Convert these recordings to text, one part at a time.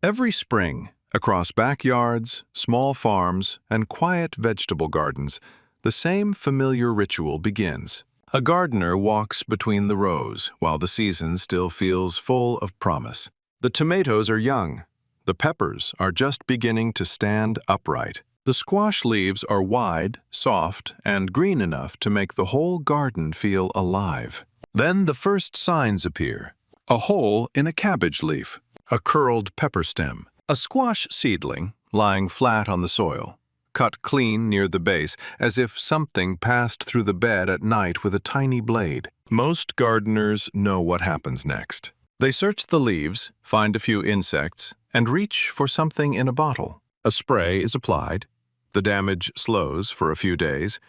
Every spring, across backyards, small farms, and quiet vegetable gardens, the same familiar ritual begins. A gardener walks between the rows while the season still feels full of promise. The tomatoes are young. The peppers are just beginning to stand upright. The squash leaves are wide, soft, and green enough to make the whole garden feel alive. Then the first signs appear. A hole in a cabbage leaf, a curled pepper stem, a squash seedling lying flat on the soil, cut clean near the base as if something passed through the bed at night with a tiny blade. Most gardeners know what happens next. They search the leaves, find a few insects, and reach for something in a bottle. A spray is applied, the damage slows for a few days,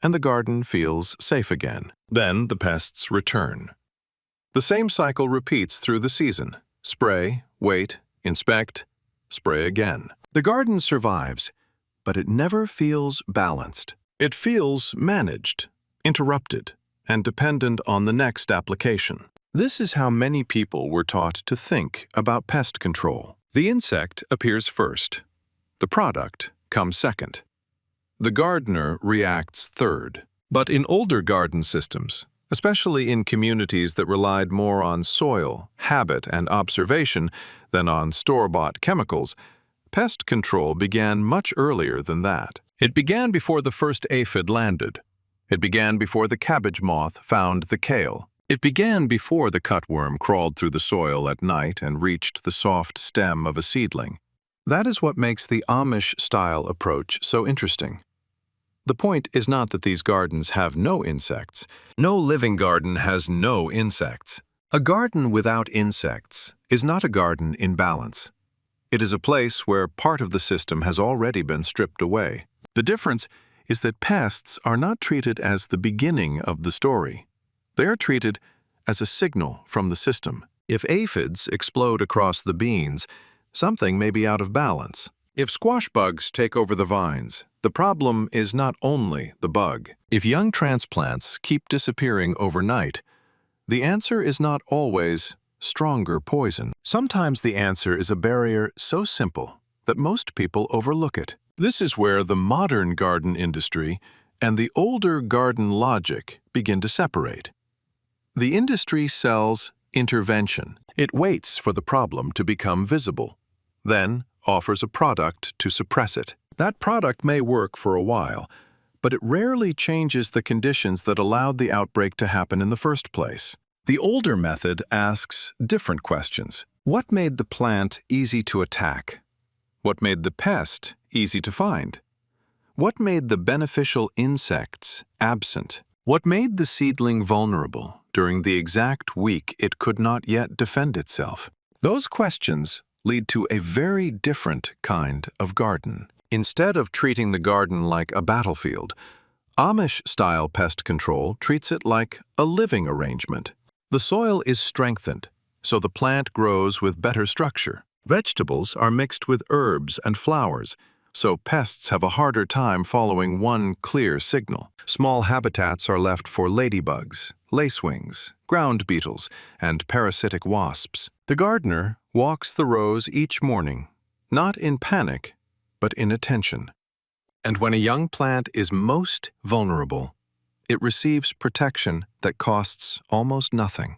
and the garden feels safe again. Then the pests return. The same cycle repeats through the season. Spray, wait, inspect, spray again. The garden survives, but it never feels balanced. It feels managed, interrupted, and dependent on the next application. This is how many people were taught to think about pest control. The insect appears first. The product comes second. The gardener reacts third. But in older garden systems, especially in communities that relied more on soil, habit, and observation than on store-bought chemicals, pest control began much earlier than that. It began before the first aphid landed. It began before the cabbage moth found the kale. It began before the cutworm crawled through the soil at night and reached the soft stem of a seedling. That is what makes the Amish-style approach so interesting. The point is not that these gardens have no insects. No living garden has no insects. A garden without insects is not a garden in balance. It is a place where part of the system has already been stripped away. The difference is that pests are not treated as the beginning of the story. They are treated as a signal from the system. If aphids explode across the beans, something may be out of balance. If squash bugs take over the vines, the problem is not only the bug. If young transplants keep disappearing overnight, the answer is not always stronger poison. Sometimes the answer is a barrier so simple that most people overlook it. This is where the modern garden industry and the older garden logic begin to separate. The industry sells intervention. It waits for the problem to become visible, then offers a product to suppress it. That product may work for a while, but it rarely changes the conditions that allowed the outbreak to happen in the first place. The older method asks different questions. What made the plant easy to attack? What made the pest easy to find? What made the beneficial insects absent? What made the seedling vulnerable during the exact week it could not yet defend itself? Those questions lead to a very different kind of garden. Instead of treating the garden like a battlefield, Amish-style pest control treats it like a living arrangement. The soil is strengthened, so the plant grows with better structure. Vegetables are mixed with herbs and flowers, so pests have a harder time following one clear signal. Small habitats are left for ladybugs, lacewings, ground beetles, and parasitic wasps. The gardener walks the rows each morning, not in panic, but in attention. And when a young plant is most vulnerable, it receives protection that costs almost nothing.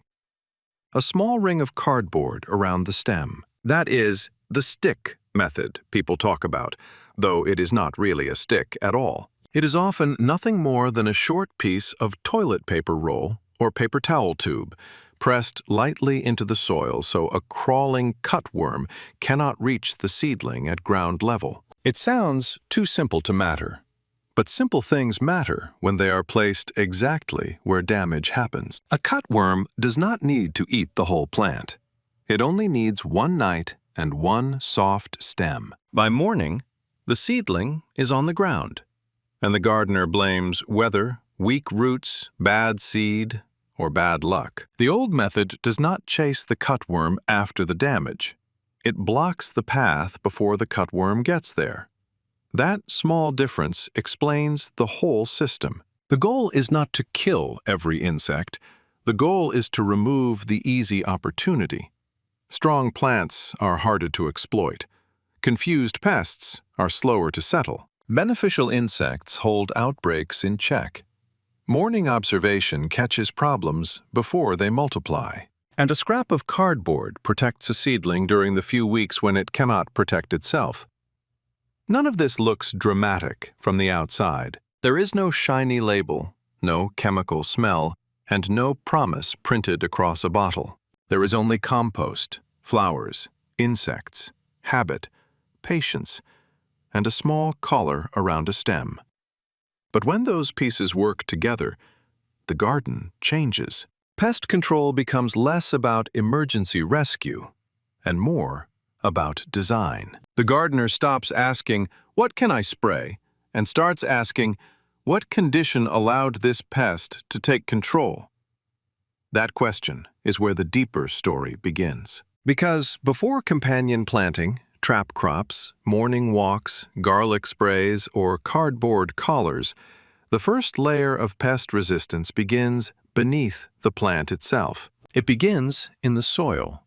A small ring of cardboard around the stem. That is the stick method people talk about, though it is not really a stick at all. It is often nothing more than a short piece of toilet paper roll or paper towel tube, pressed lightly into the soil so a crawling cutworm cannot reach the seedling at ground level. It sounds too simple to matter, but simple things matter when they are placed exactly where damage happens. A cutworm does not need to eat the whole plant. It only needs one night and one soft stem. By morning, the seedling is on the ground, and the gardener blames weather, weak roots, bad seed, or bad luck. The old method does not chase the cutworm after the damage. It blocks the path before the cutworm gets there. That small difference explains the whole system. The goal is not to kill every insect. The goal is to remove the easy opportunity. Strong plants are harder to exploit. Confused pests are slower to settle. Beneficial insects hold outbreaks in check. Morning observation catches problems before they multiply. And a scrap of cardboard protects a seedling during the few weeks when it cannot protect itself. None of this looks dramatic from the outside. There is no shiny label, no chemical smell, and no promise printed across a bottle. There is only compost, flowers, insects, habit, patience, and a small collar around a stem. But when those pieces work together, the garden changes. Pest control becomes less about emergency rescue and more about design. The gardener stops asking, "What can I spray?" and starts asking, "What condition allowed this pest to take control?" That question is where the deeper story begins. Because before companion planting, trap crops, morning walks, garlic sprays, or cardboard collars, the first layer of pest resistance begins beneath the plant itself. It begins in the soil.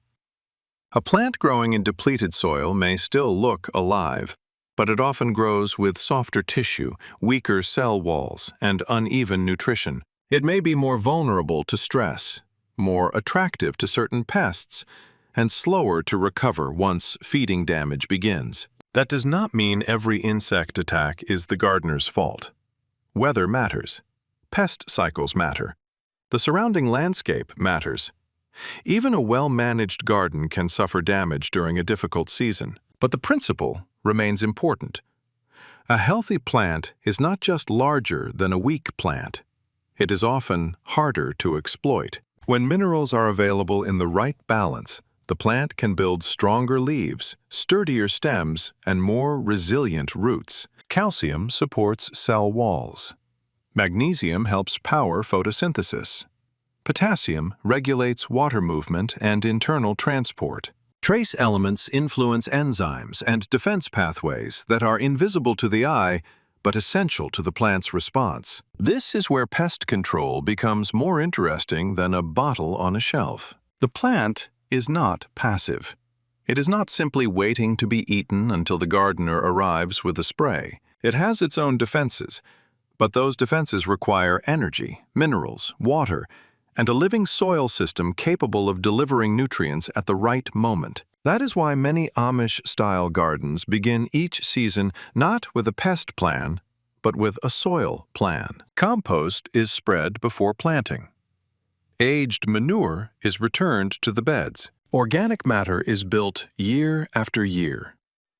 A plant growing in depleted soil may still look alive, but it often grows with softer tissue, weaker cell walls, and uneven nutrition. It may be more vulnerable to stress, more attractive to certain pests, and slower to recover once feeding damage begins. That does not mean every insect attack is the gardener's fault. Weather matters. Pest cycles matter. The surrounding landscape matters. Even a well-managed garden can suffer damage during a difficult season, but the principle remains important. A healthy plant is not just larger than a weak plant. It is often harder to exploit. When minerals are available in the right balance, the plant can build stronger leaves, sturdier stems, and more resilient roots. Calcium supports cell walls. Magnesium helps power photosynthesis. Potassium regulates water movement and internal transport. Trace elements influence enzymes and defense pathways that are invisible to the eye but essential to the plant's response. This is where pest control becomes more interesting than a bottle on a shelf. The plant is not passive. It is not simply waiting to be eaten until the gardener arrives with a spray. It has its own defenses, but those defenses require energy, minerals, water, and a living soil system capable of delivering nutrients at the right moment. That is why many Amish-style gardens begin each season not with a pest plan, but with a soil plan. Compost is spread before planting. Aged manure is returned to the beds. Organic matter is built year after year.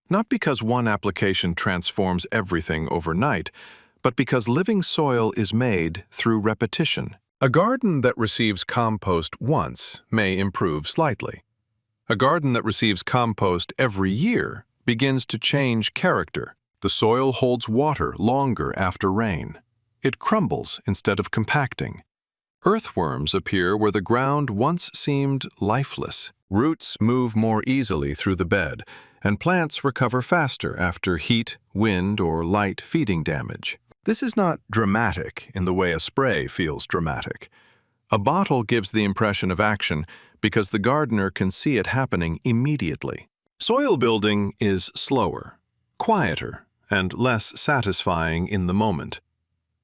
Not because one application transforms everything overnight, but because living soil is made through repetition. A garden that receives compost once may improve slightly. A garden that receives compost every year begins to change character. The soil holds water longer after rain. It crumbles instead of compacting. Earthworms appear where the ground once seemed lifeless. Roots move more easily through the bed, and plants recover faster after heat, wind, or light feeding damage. This is not dramatic in the way a spray feels dramatic. A bottle gives the impression of action because the gardener can see it happening immediately. Soil building is slower, quieter, and less satisfying in the moment.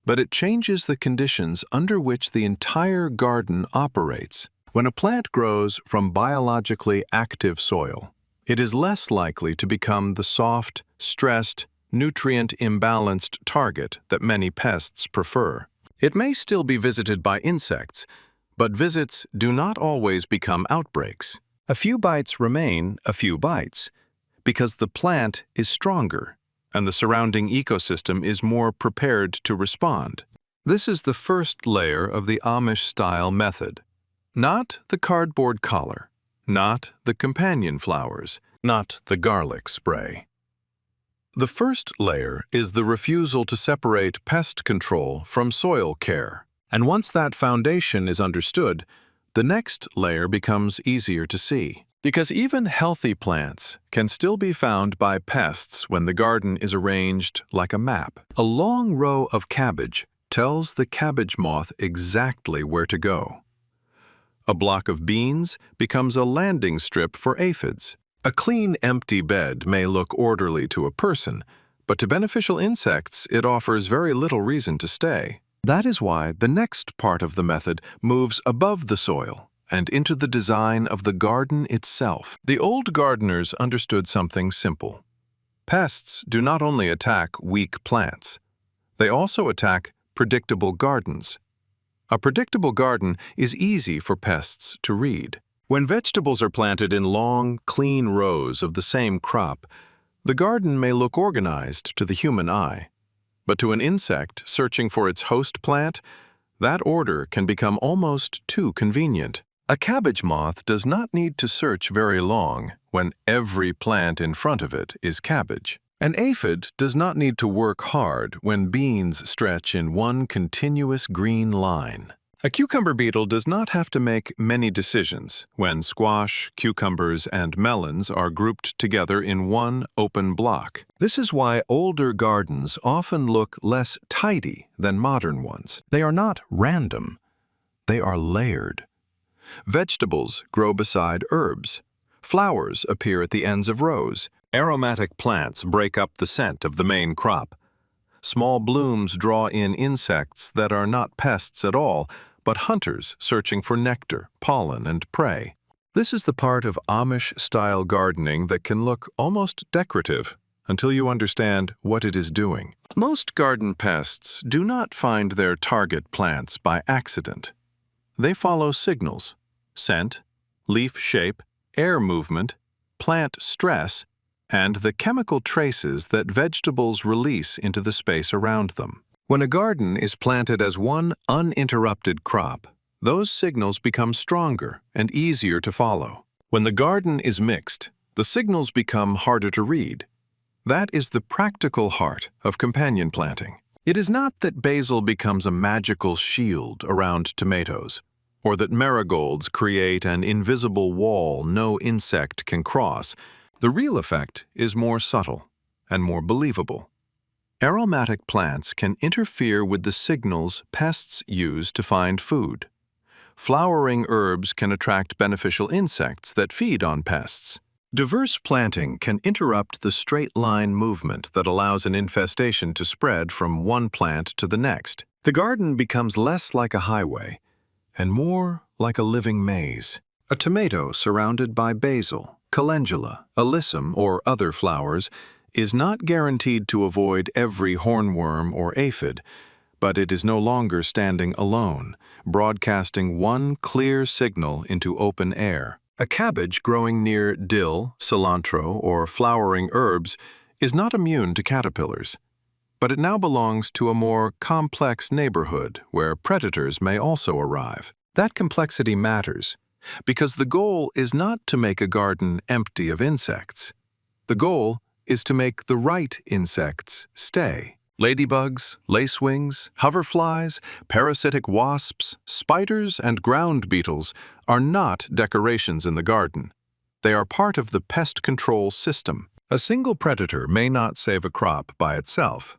But it changes the conditions under which the entire garden operates. When a plant grows from biologically active soil, it is less likely to become the soft, stressed, nutrient-imbalanced target that many pests prefer. It may still be visited by insects, but visits do not always become outbreaks. A few bites remain a few bites, because the plant is stronger and the surrounding ecosystem is more prepared to respond. This is the first layer of the Amish-style method. Not the cardboard collar, not the companion flowers, not the garlic spray. The first layer is the refusal to separate pest control from soil care. And once that foundation is understood, the next layer becomes easier to see. Because even healthy plants can still be found by pests when the garden is arranged like a map. A long row of cabbage tells the cabbage moth exactly where to go. A block of beans becomes a landing strip for aphids. A clean, empty bed may look orderly to a person, but to beneficial insects, it offers very little reason to stay. That is why the next part of the method moves above the soil and into the design of the garden itself. The old gardeners understood something simple. Pests do not only attack weak plants, they also attack predictable gardens. A predictable garden is easy for pests to read. When vegetables are planted in long, clean rows of the same crop, the garden may look organized to the human eye. But to an insect searching for its host plant, that order can become almost too convenient. A cabbage moth does not need to search very long when every plant in front of it is cabbage. An aphid does not need to work hard when beans stretch in one continuous green line. A cucumber beetle does not have to make many decisions when squash, cucumbers, and melons are grouped together in one open block. This is why older gardens often look less tidy than modern ones. They are not random. They are layered. Vegetables grow beside herbs. Flowers appear at the ends of rows. Aromatic plants break up the scent of the main crop. Small blooms draw in insects that are not pests at all, but hunters searching for nectar, pollen, and prey. This is the part of Amish-style gardening that can look almost decorative until you understand what it is doing. Most garden pests do not find their target plants by accident. They follow signals: scent, leaf shape, air movement, plant stress, and the chemical traces that vegetables release into the space around them. When a garden is planted as one uninterrupted crop, those signals become stronger and easier to follow. When the garden is mixed, the signals become harder to read. That is the practical heart of companion planting. It is not that basil becomes a magical shield around tomatoes, or that marigolds create an invisible wall no insect can cross. The real effect is more subtle and more believable. Aromatic plants can interfere with the signals pests use to find food. Flowering herbs can attract beneficial insects that feed on pests. Diverse planting can interrupt the straight-line movement that allows an infestation to spread from one plant to the next. The garden becomes less like a highway and more like a living maze. A tomato surrounded by basil, calendula, alyssum, or other flowers is not guaranteed to avoid every hornworm or aphid, but it is no longer standing alone, broadcasting one clear signal into open air. A cabbage growing near dill, cilantro, or flowering herbs is not immune to caterpillars, but it now belongs to a more complex neighborhood where predators may also arrive. That complexity matters, because the goal is not to make a garden empty of insects. The goal is to make the right insects stay. Ladybugs, lacewings, hoverflies, parasitic wasps, spiders, and ground beetles are not decorations in the garden. They are part of the pest control system. A single predator may not save a crop by itself,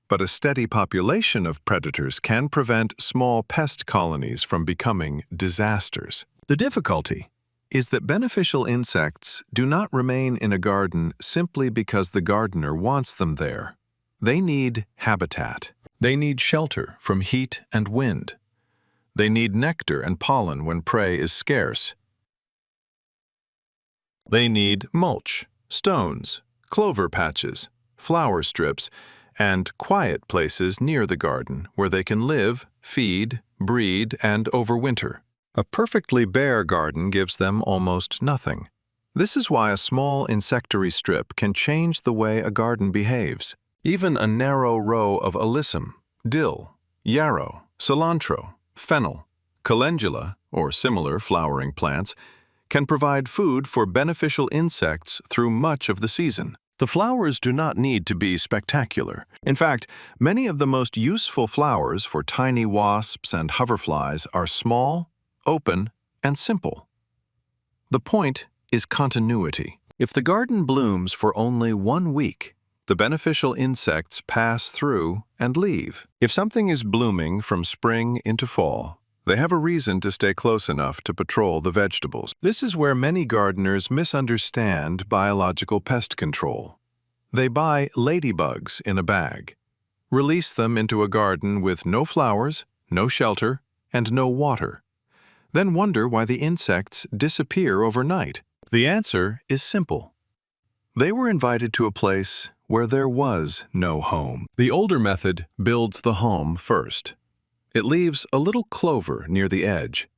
but a steady population of predators can prevent small pest colonies from becoming disasters. The difficulty is that beneficial insects do not remain in a garden simply because the gardener wants them there. They need habitat. They need shelter from heat and wind. They need nectar and pollen when prey is scarce. They need mulch, stones, clover patches, flower strips, and quiet places near the garden where they can live, feed, breed, and overwinter. A perfectly bare garden gives them almost nothing. This is why a small insectary strip can change the way a garden behaves. Even a narrow row of alyssum, dill, yarrow, cilantro, fennel, calendula, or similar flowering plants, can provide food for beneficial insects through much of the season. The flowers do not need to be spectacular. In fact, many of the most useful flowers for tiny wasps and hoverflies are small, open, and simple. The point is continuity. If the garden blooms for only 1 week, the beneficial insects pass through and leave. If something is blooming from spring into fall, They have a reason to stay close enough to patrol the vegetables. This is where many gardeners misunderstand biological pest control. They buy ladybugs in a bag, release them into a garden with no flowers, no shelter, and no water, then wonder why the insects disappear overnight. The answer is simple. They were invited to a place where there was no home. The older method builds the home first. It leaves a little clover near the edge.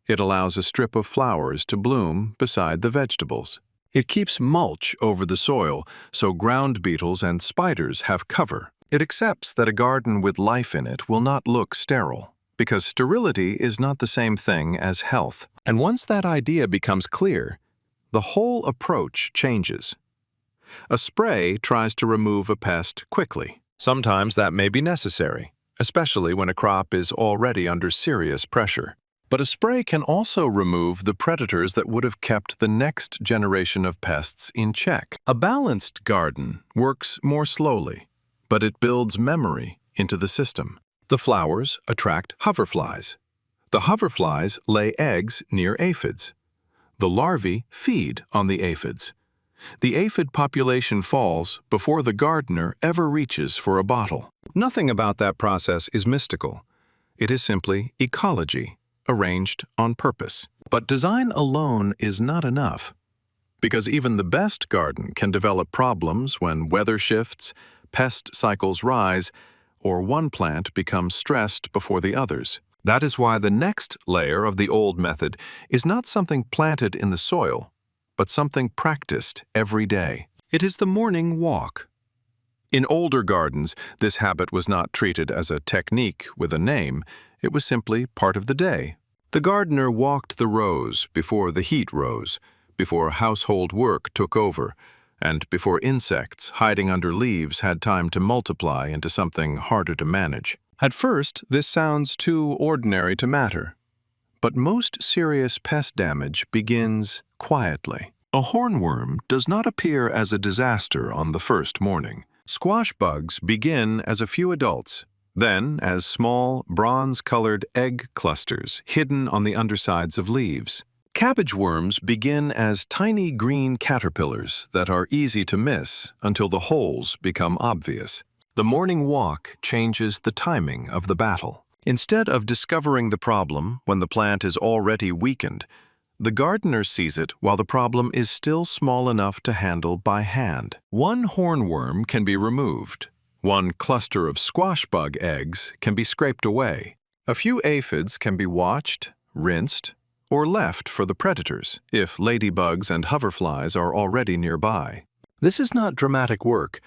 It allows a strip of flowers to bloom beside the vegetables. It keeps mulch over the soil so ground beetles and spiders have cover. It accepts that a garden with life in it will not look sterile, because sterility is not the same thing as health. And once that idea becomes clear, the whole approach changes. A spray tries to remove a pest quickly. Sometimes that may be necessary, especially when a crop is already under serious pressure. But a spray can also remove the predators that would have kept the next generation of pests in check. A balanced garden works more slowly, but it builds memory into the system. The flowers attract hoverflies. The hoverflies lay eggs near aphids. The larvae feed on the aphids. The aphid population falls before the gardener ever reaches for a bottle. Nothing about that process is mystical. It is simply ecology, arranged on purpose. But design alone is not enough, because even the best garden can develop problems when weather shifts, pest cycles rise, or one plant becomes stressed before the others. That is why the next layer of the old method is not something planted in the soil, but something practiced every day. It is the morning walk. In older gardens, this habit was not treated as a technique with a name. It was simply part of the day. The gardener walked the rows before the heat rose, before household work took over, and before insects hiding under leaves had time to multiply into something harder to manage. At first, this sounds too ordinary to matter. But most serious pest damage begins quietly. A hornworm does not appear as a disaster on the first morning. Squash bugs begin as a few adults, then as small, bronze-colored egg clusters hidden on the undersides of leaves. Cabbage worms begin as tiny green caterpillars that are easy to miss until the holes become obvious. The morning walk changes the timing of the battle. Instead of discovering the problem when the plant is already weakened, the gardener sees it while the problem is still small enough to handle by hand. One hornworm can be removed. One cluster of squash bug eggs can be scraped away. A few aphids can be watched, rinsed, or left for the predators if ladybugs and hoverflies are already nearby. This is not dramatic work,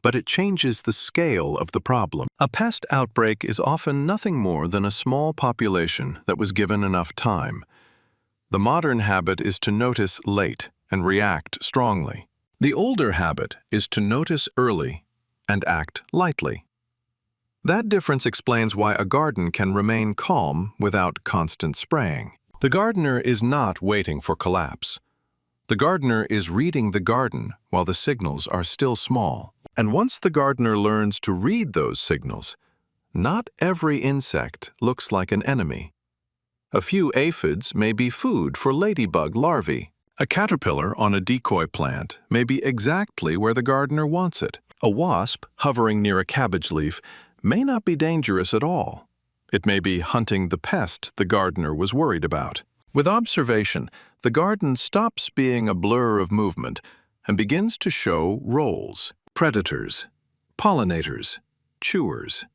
but it changes the scale of the problem. A pest outbreak is often nothing more than a small population that was given enough time. The modern habit is to notice late and react strongly. The older habit is to notice early and act lightly. That difference explains why a garden can remain calm without constant spraying. The gardener is not waiting for collapse. The gardener is reading the garden while the signals are still small. And once the gardener learns to read those signals, not every insect looks like an enemy. A few aphids may be food for ladybug larvae. A caterpillar on a decoy plant may be exactly where the gardener wants it. A wasp hovering near a cabbage leaf may not be dangerous at all. It may be hunting the pest the gardener was worried about. With observation, the garden stops being a blur of movement and begins to show roles: predators, pollinators, chewers,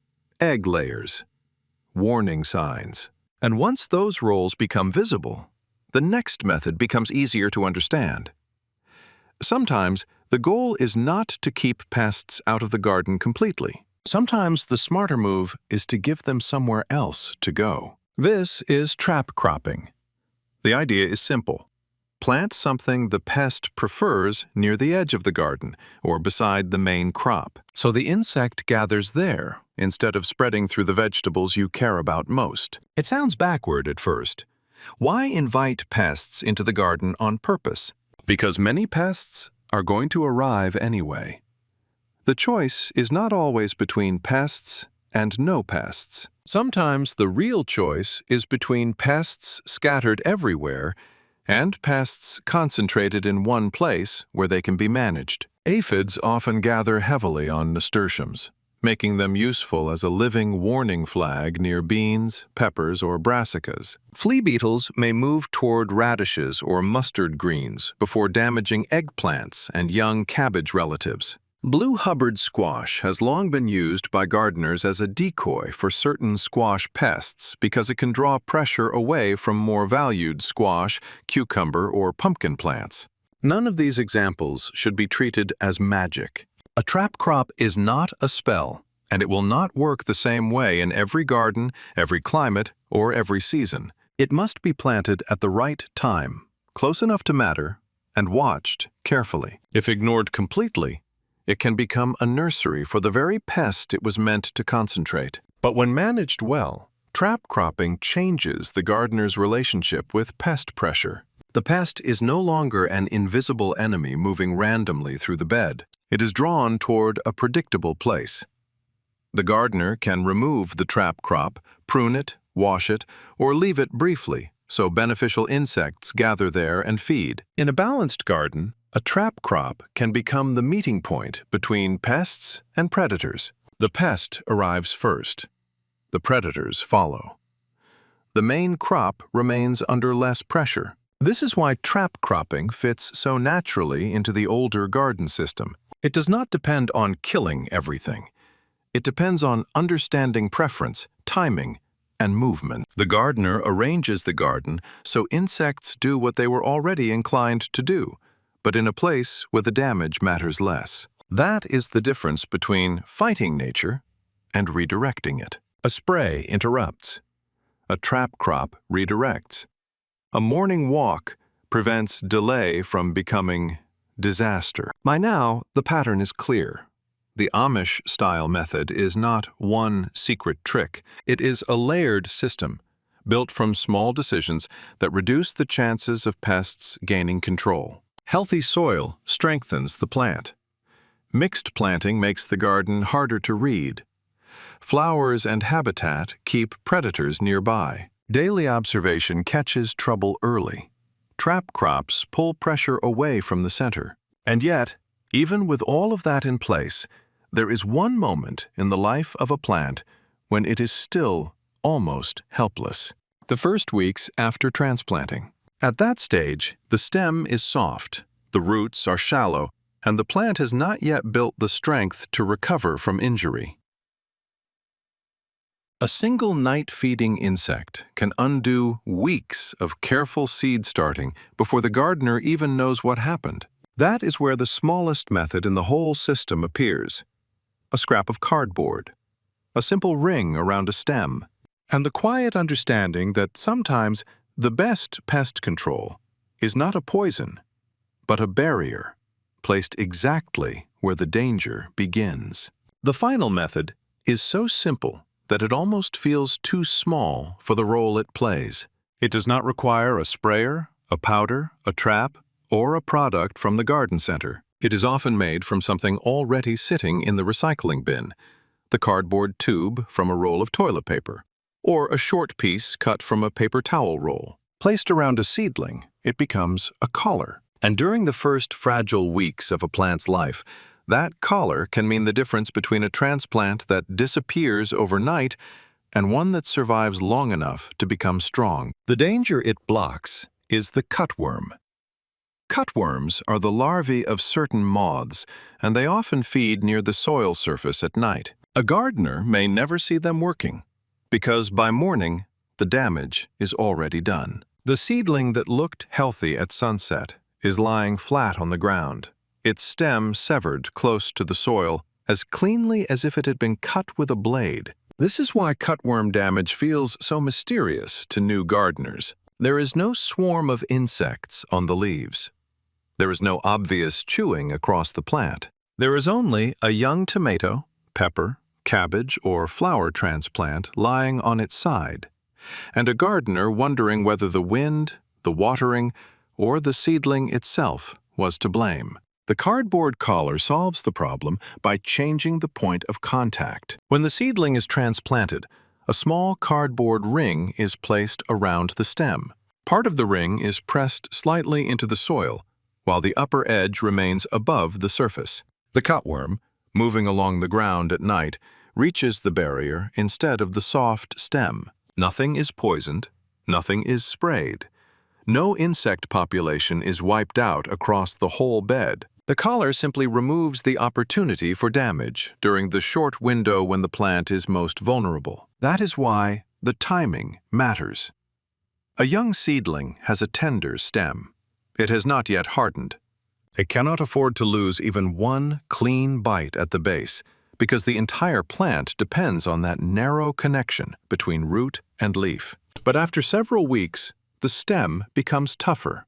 egg layers, warning signs. And once those roles become visible, the next method becomes easier to understand. Sometimes, the goal is not to keep pests out of the garden completely. Sometimes the smarter move is to give them somewhere else to go. This is trap cropping. The idea is simple. Plant something the pest prefers near the edge of the garden or beside the main crop, so the insect gathers there instead of spreading through the vegetables you care about most. It sounds backward at first. Why invite pests into the garden on purpose? Because many pests are going to arrive anyway. The choice is not always between pests and no pests. Sometimes the real choice is between pests scattered everywhere and pests concentrated in one place where they can be managed. Aphids often gather heavily on nasturtiums, making them useful as a living warning flag near beans, peppers, or brassicas. Flea beetles may move toward radishes or mustard greens before damaging eggplants and young cabbage relatives. Blue Hubbard squash has long been used by gardeners as a decoy for certain squash pests because it can draw pressure away from more valued squash, cucumber, or pumpkin plants. None of these examples should be treated as magic. A trap crop is not a spell, and it will not work the same way in every garden, every climate, or every season. It must be planted at the right time, close enough to matter, and watched carefully. If ignored completely, it can become a nursery for the very pest it was meant to concentrate. But when managed well, trap cropping changes the gardener's relationship with pest pressure. The pest is no longer an invisible enemy moving randomly through the bed. It is drawn toward a predictable place. The gardener can remove the trap crop, prune it, wash it, or leave it briefly so beneficial insects gather there and feed. In a balanced garden, a trap crop can become the meeting point between pests and predators. The pest arrives first. The predators follow. The main crop remains under less pressure. This is why trap cropping fits so naturally into the older garden system. It does not depend on killing everything. It depends on understanding preference, timing, and movement. The gardener arranges the garden so insects do what they were already inclined to do, but in a place where the damage matters less. That is the difference between fighting nature and redirecting it. A spray interrupts. A trap crop redirects. A morning walk prevents delay from becoming disaster. By now, the pattern is clear. The Amish-style method is not one secret trick. It is a layered system, built from small decisions that reduce the chances of pests gaining control. Healthy soil strengthens the plant. Mixed planting makes the garden harder to read. Flowers and habitat keep predators nearby. Daily observation catches trouble early. Trap crops pull pressure away from the center. And yet, even with all of that in place, there is one moment in the life of a plant when it is still almost helpless. The first weeks after transplanting. At that stage, the stem is soft, the roots are shallow, and the plant has not yet built the strength to recover from injury. A single night-feeding insect can undo weeks of careful seed starting before the gardener even knows what happened. That is where the smallest method in the whole system appears. A scrap of cardboard, a simple ring around a stem, and the quiet understanding that sometimes the best pest control is not a poison, but a barrier placed exactly where the danger begins. The final method is so simple that it almost feels too small for the role it plays. It does not require a sprayer, a powder, a trap, or a product from the garden center. It is often made from something already sitting in the recycling bin, the cardboard tube from a roll of toilet paper, or a short piece cut from a paper towel roll. Placed around a seedling, it becomes a collar. And during the first fragile weeks of a plant's life, that collar can mean the difference between a transplant that disappears overnight and one that survives long enough to become strong. The danger it blocks is the cutworm. Cutworms are the larvae of certain moths, and they often feed near the soil surface at night. A gardener may never see them working, because by morning, the damage is already done. The seedling that looked healthy at sunset is lying flat on the ground, its stem severed close to the soil, as cleanly as if it had been cut with a blade. This is why cutworm damage feels so mysterious to new gardeners. There is no swarm of insects on the leaves. There is no obvious chewing across the plant. There is only a young tomato, pepper, cabbage, or flower transplant lying on its side, and a gardener wondering whether the wind, the watering, or the seedling itself was to blame. The cardboard collar solves the problem by changing the point of contact. When the seedling is transplanted, A small cardboard ring is placed around the stem. Part of the ring is pressed slightly into the soil, while the upper edge remains above the surface. The cutworm, moving along the ground at night, reaches the barrier instead of the soft stem. Nothing is poisoned, nothing is sprayed. No insect population is wiped out across the whole bed. The collar simply removes the opportunity for damage during the short window when the plant is most vulnerable. That is why the timing matters. A young seedling has a tender stem. It has not yet hardened. It cannot afford to lose even one clean bite at the base, because the entire plant depends on that narrow connection between root and leaf. But after several weeks, the stem becomes tougher.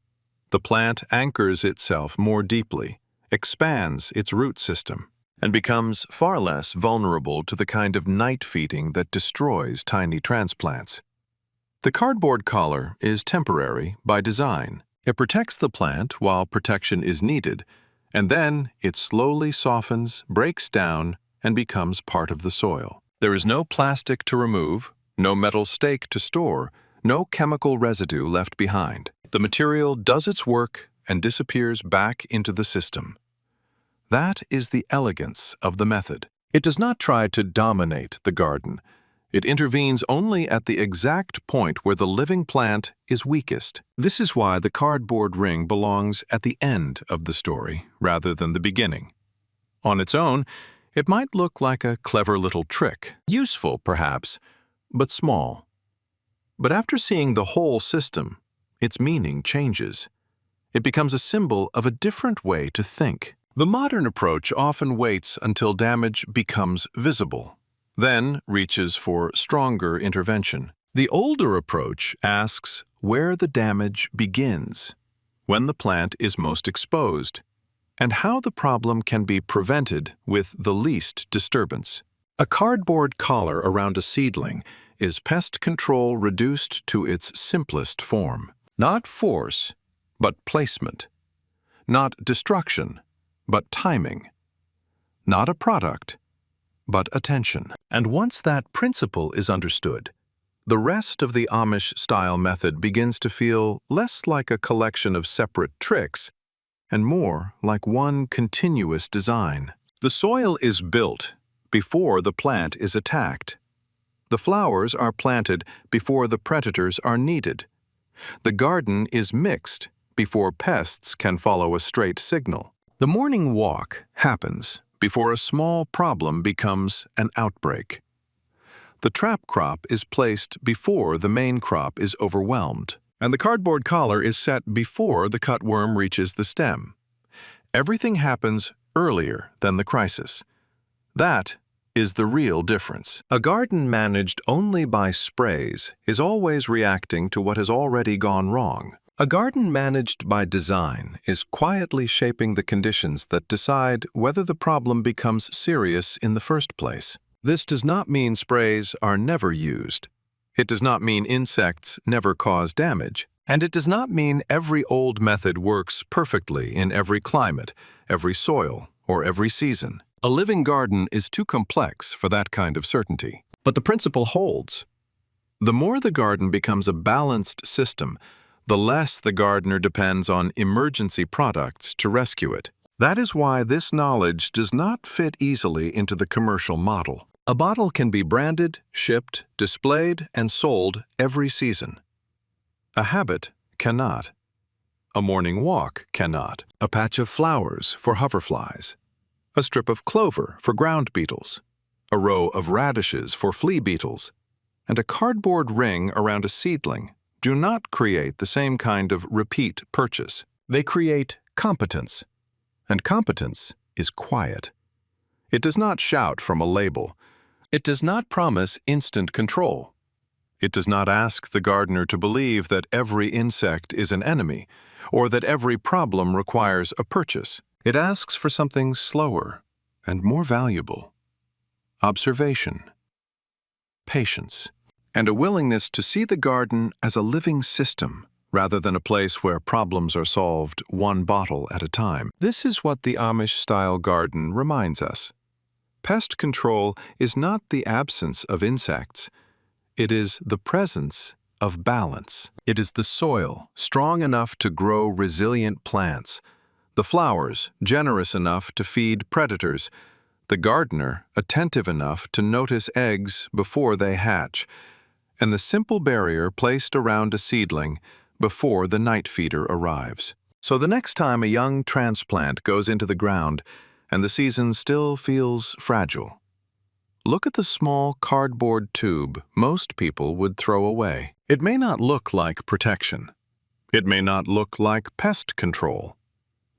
The plant anchors itself more deeply, expands its root system, and becomes far less vulnerable to the kind of night feeding that destroys tiny transplants. The cardboard collar is temporary by design. It protects the plant while protection is needed, and then it slowly softens, breaks down, and becomes part of the soil. There is no plastic to remove, no metal stake to store, no chemical residue left behind. The material does its work and disappears back into the system. That is the elegance of the method. It does not try to dominate the garden. It intervenes only at the exact point where the living plant is weakest. This is why the cardboard ring belongs at the end of the story rather than the beginning. On its own, it might look like a clever little trick, useful perhaps, but small. But after seeing the whole system, its meaning changes. It becomes a symbol of a different way to think. The modern approach often waits until damage becomes visible, then reaches for stronger intervention. The older approach asks where the damage begins, when the plant is most exposed, and how the problem can be prevented with the least disturbance. A cardboard collar around a seedling is pest control reduced to its simplest form. Not force, but placement. Not destruction, but timing. Not a product, but attention. And once that principle is understood, the rest of the Amish-style method begins to feel less like a collection of separate tricks and more like one continuous design. The soil is built before the plant is attacked. The flowers are planted before the predators are needed. The garden is mixed before pests can follow a straight signal. The morning walk happens before a small problem becomes an outbreak. The trap crop is placed before the main crop is overwhelmed, and the cardboard collar is set before the cutworm reaches the stem. Everything happens earlier than the crisis. That is the real difference. A garden managed only by sprays is always reacting to what has already gone wrong. A garden managed by design is quietly shaping the conditions that decide whether the problem becomes serious in the first place. This does not mean sprays are never used. It does not mean insects never cause damage. And it does not mean every old method works perfectly in every climate, every soil, or every season. A living garden is too complex for that kind of certainty. But the principle holds. The more the garden becomes a balanced system, the less the gardener depends on emergency products to rescue it. That is why this knowledge does not fit easily into the commercial model. A bottle can be branded, shipped, displayed, and sold every season. A habit cannot. A morning walk cannot. A patch of flowers for hoverflies. A strip of clover for ground beetles. A row of radishes for flea beetles. And a cardboard ring around a seedling do not create the same kind of repeat purchase. They create competence. And competence is quiet. It does not shout from a label. It does not promise instant control. It does not ask the gardener to believe that every insect is an enemy, or that every problem requires a purchase. It asks for something slower and more valuable. Observation, patience, and a willingness to see the garden as a living system rather than a place where problems are solved one bottle at a time. This is what the Amish-style garden reminds us. Pest control is not the absence of insects. It is the presence of balance. It is the soil, strong enough to grow resilient plants, the flowers, generous enough to feed predators, the gardener, attentive enough to notice eggs before they hatch, and the simple barrier placed around a seedling before the night feeder arrives. So the next time a young transplant goes into the ground and the season still feels fragile, look at the small cardboard tube most people would throw away. It may not look like protection. It may not look like pest control.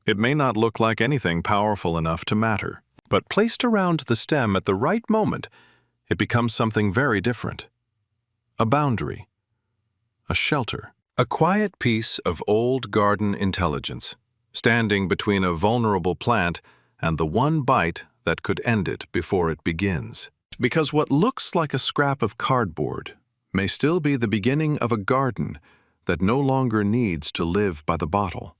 It may not look like anything powerful enough to matter. But placed around the stem at the right moment, it becomes something very different. A boundary. A shelter. A quiet piece of old garden intelligence, standing between a vulnerable plant and the one bite that could end it before it begins. Because what looks like a scrap of cardboard may still be the beginning of a garden that no longer needs to live by the bottle.